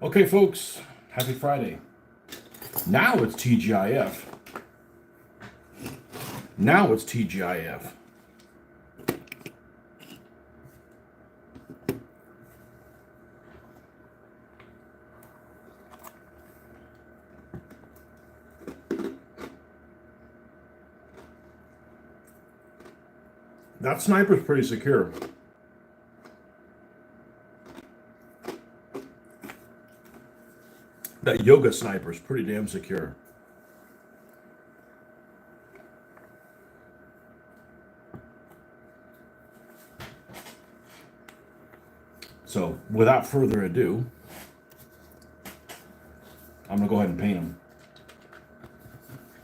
Okay, folks, happy Friday. Now it's TGIF. Now it's TGIF. That sniper's pretty secure. That yoga sniper's pretty damn secure. So, without further ado, I'm going to go ahead and paint them.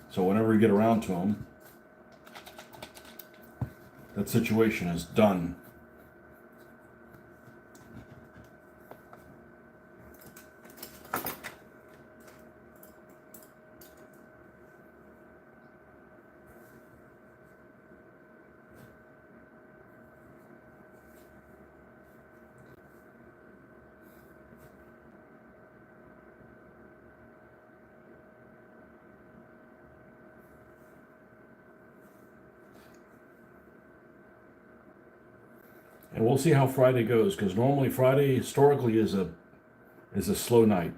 So whenever we get around to them, that situation is done. And we'll see how Friday goes, because normally Friday historically is a slow night.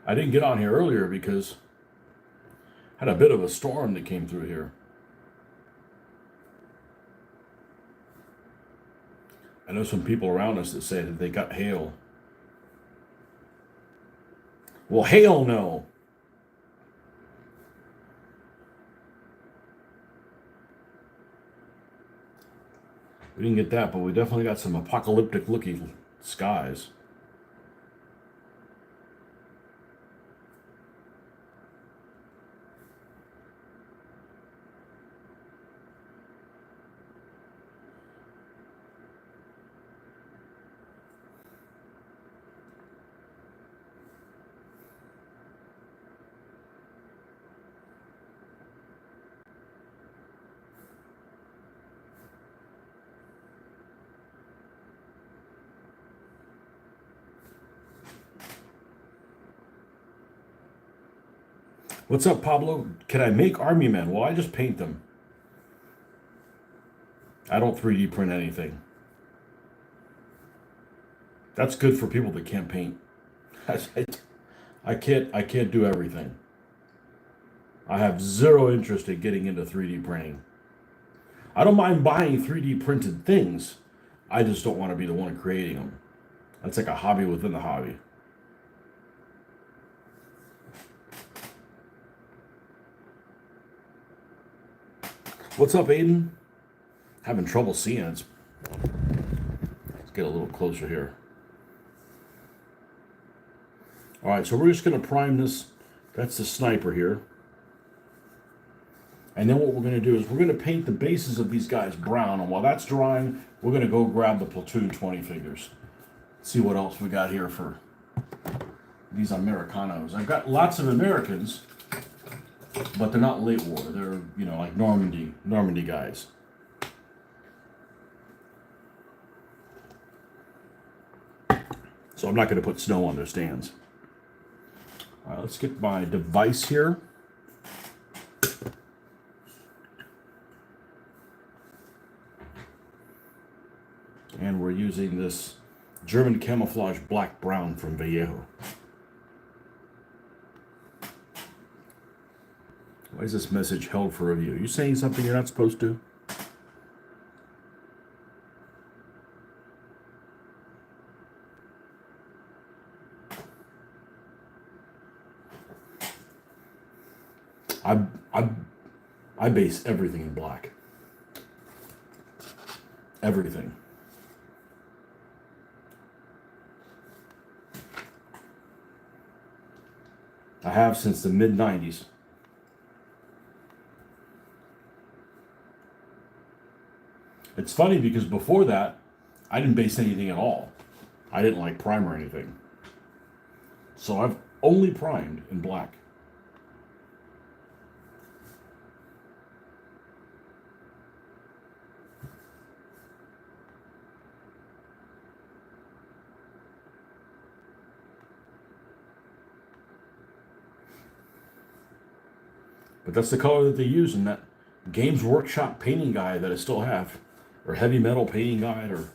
I didn't get on here earlier because I had a bit of a storm that came through here. I know some people around us that say that they got hail. Well, hail no. We didn't get that, but we definitely got some apocalyptic looking skies. What's up, Pablo? Can I make army men? Well, I just paint them. I don't 3D print anything. That's good for people that can't paint. I can't do everything. I have zero interest in getting into 3D printing. I don't mind buying 3D printed things. I just don't want to be the one creating them. That's like a hobby within the hobby. What's up, Aiden? Having trouble seeing it. Let's get a little closer here. All right, so we're just going to prime this. That's the sniper here. And then what we're going to do is we're going to paint the bases of these guys brown. And while that's drying, we're going to go grab the platoon 20 figures. See what else we got here for these Americanos. I've got lots of Americans, but they're not late war. They're, like Normandy guys. So I'm not going to put snow on their stands. All right, let's get my device here. And we're using this German camouflage black-brown from Vallejo. Why is this message held for review? Are you saying something you're not supposed to? I base everything in black. Everything. I have since the mid-90s. It's funny because before that, I didn't base anything at all. I didn't like prime or anything. So I've only primed in black. But that's the color that they use in that Games Workshop painting guide that I still have, or heavy metal painting guide, or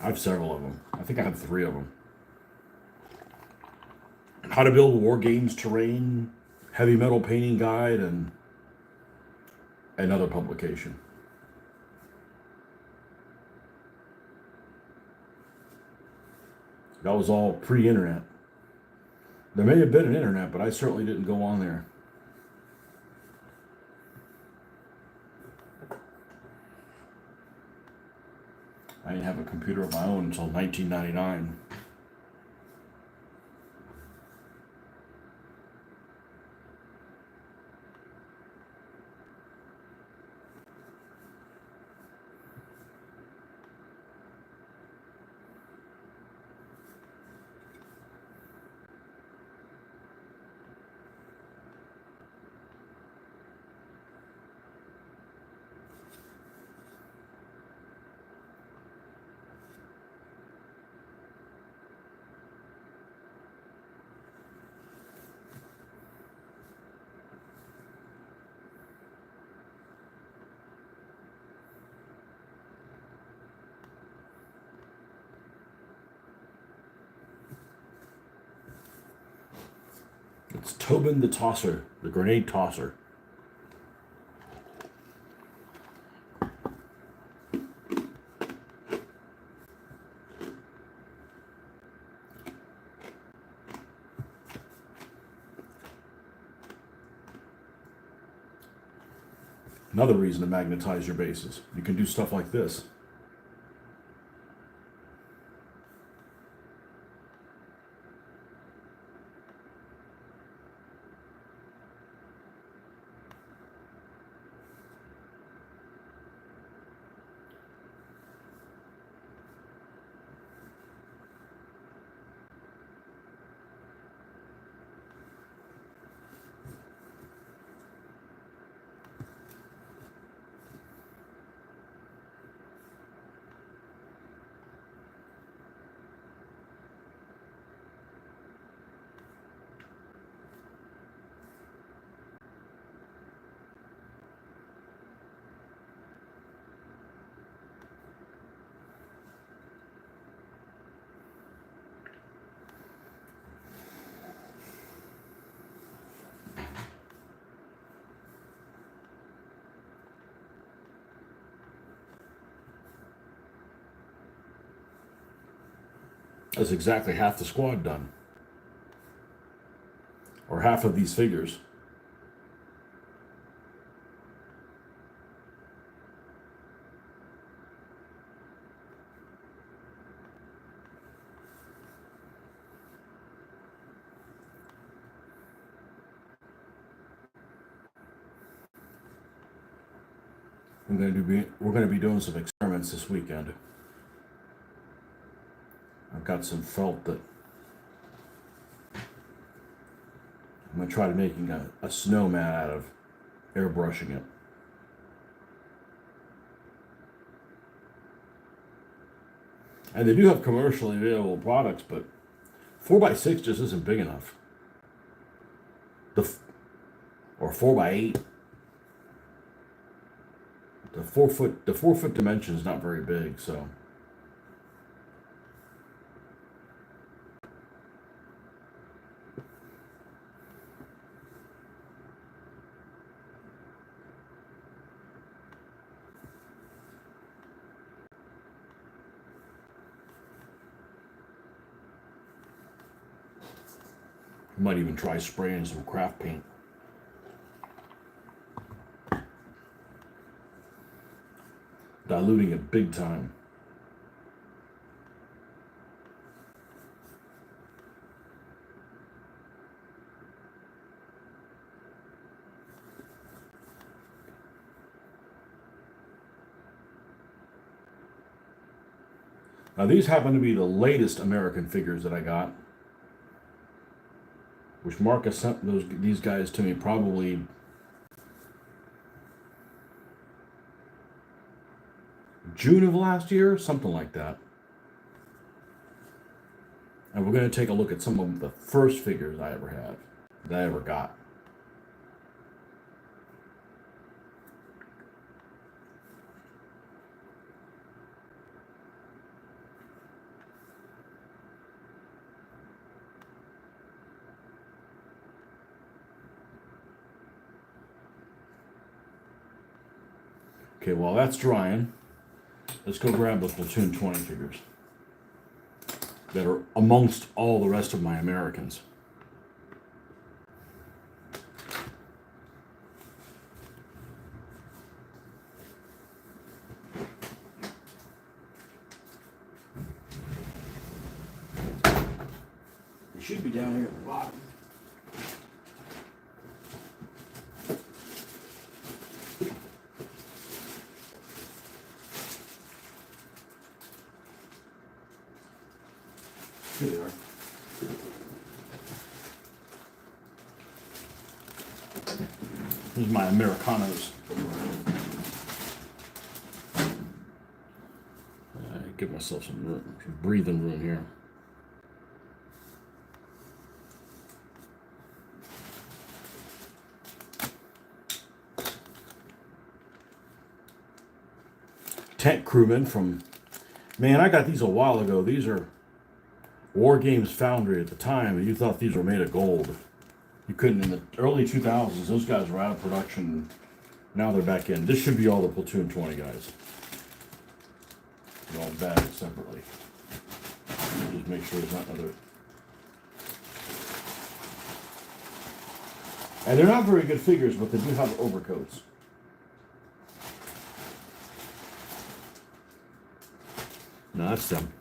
I have several of them. I think I have 3 of them. How to build war games terrain, heavy metal painting guide, and another publication. That was all pre-internet. There may have been an internet, but I certainly didn't go on there. I didn't have a computer of my own until 1999. It's Tobin the Tosser, the grenade tosser. Another reason to magnetize your bases. You can do stuff like this. That's exactly half the squad done. Or half of these figures. We're going to be doing some experiments this weekend. I've got some felt that I'm going to try to making a snowman out of, airbrushing it. And they do have commercially available products, but 4x6 just isn't big enough. Or 4x8. The 4 foot dimension is not very big, so. Might even try spraying some craft paint. Diluting it big time. Now these happen to be the latest American figures that I got, which Marcus sent these guys to me probably June of last year, something like that. And we're going to take a look at some of the first figures I ever had, that I ever got. Okay, while that's drying, let's go grab the Platoon 20 figures that are amongst all the rest of my Americans. They should be down here at the bottom. Here they are. Here's my Americanos. Give myself some room, some breathing room here. Tank crewmen from, man, I got these a while ago. These are War Games Foundry at the time, and you thought these were made of gold. You couldn't. In the early 2000s, those guys were out of production. Now they're back in. This should be all the Platoon 20 guys. They're all bagged separately. Just make sure there's not another. And they're not very good figures, but they do have overcoats. No, that's them.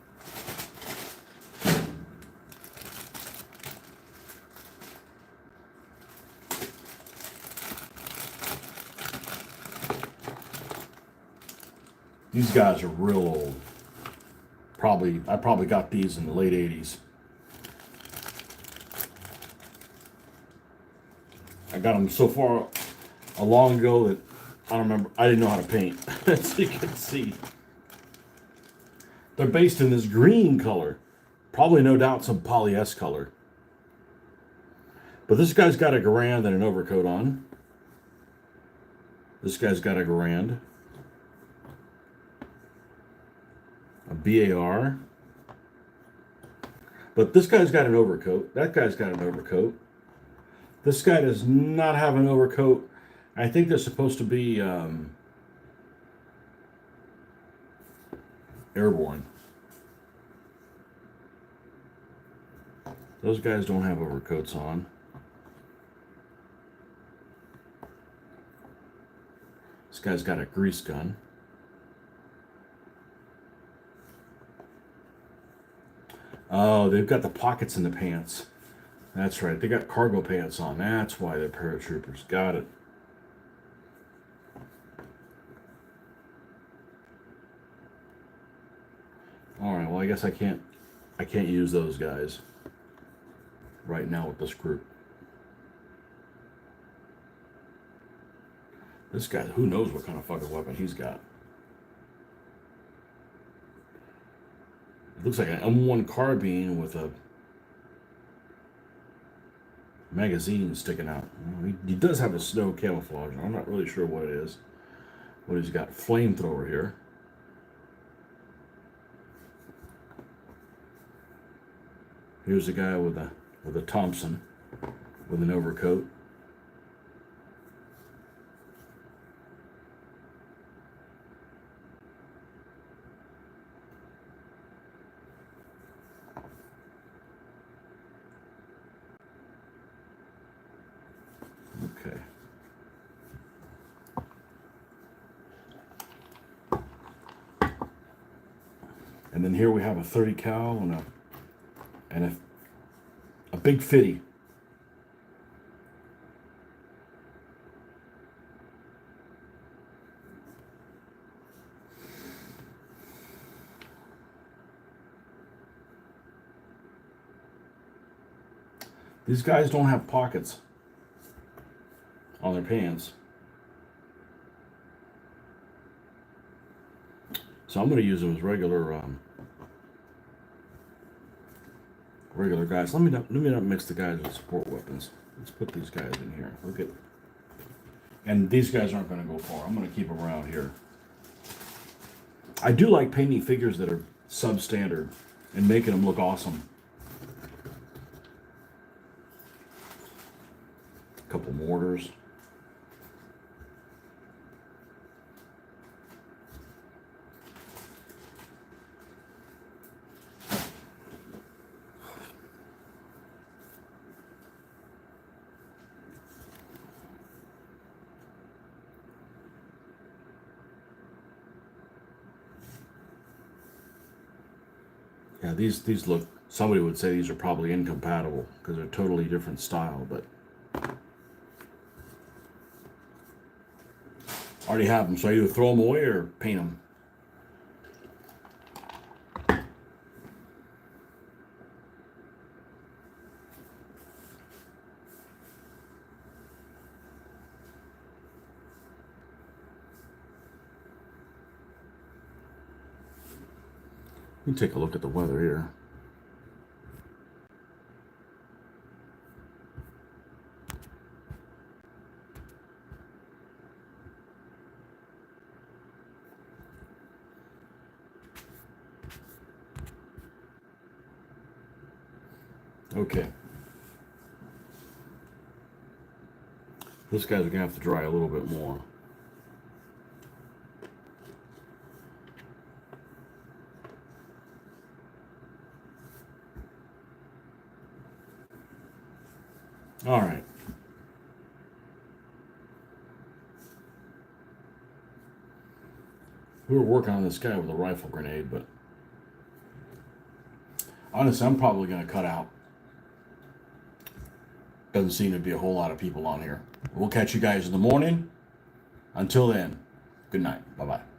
These guys are real old. I probably got these in the late 80s. I got them so far long ago that I don't remember. I didn't know how to paint, as you can see. They're based in this green color. Probably, no doubt, some polyester color. But this guy's got a Garand and an overcoat on. This guy's got a Garand. A BAR. But this guy's got an overcoat. That guy's got an overcoat. This guy does not have an overcoat. I think they're supposed to be airborne. Those guys don't have overcoats on. This guy's got a grease gun. Oh, they've got the pockets in the pants. That's right. They got cargo pants on. That's why they're paratroopers. Got it. All right. Well, I guess I can't use those guys right now with this group. This guy, who knows what kind of fucking weapon he's got. It looks like an M1 carbine with a magazine sticking out. He does have a snow camouflage. I'm not really sure what it is. What he's got, flamethrower here. Here's a guy with a Thompson with an overcoat. Okay. And then here we have a 30 cal and a big 50. These guys don't have pockets on their pants. So I'm going to use them as regular regular guys. Let me not mix the guys with support weapons. Let's put these guys in here. Look at, and these guys aren't going to go far. I'm going to keep them around here. I do like painting figures that are substandard and making them look awesome. A couple mortars. Yeah, these look, somebody would say these are probably incompatible because they're totally different style, but I already have them, so I either throw them away or paint them. Let me take a look at the weather here. Okay. Those guys are gonna have to dry a little bit more. All right. We were working on this guy with a rifle grenade, but honestly, I'm probably going to cut out. Doesn't seem to be a whole lot of people on here. We'll catch you guys in the morning. Until then, good night. Bye-bye.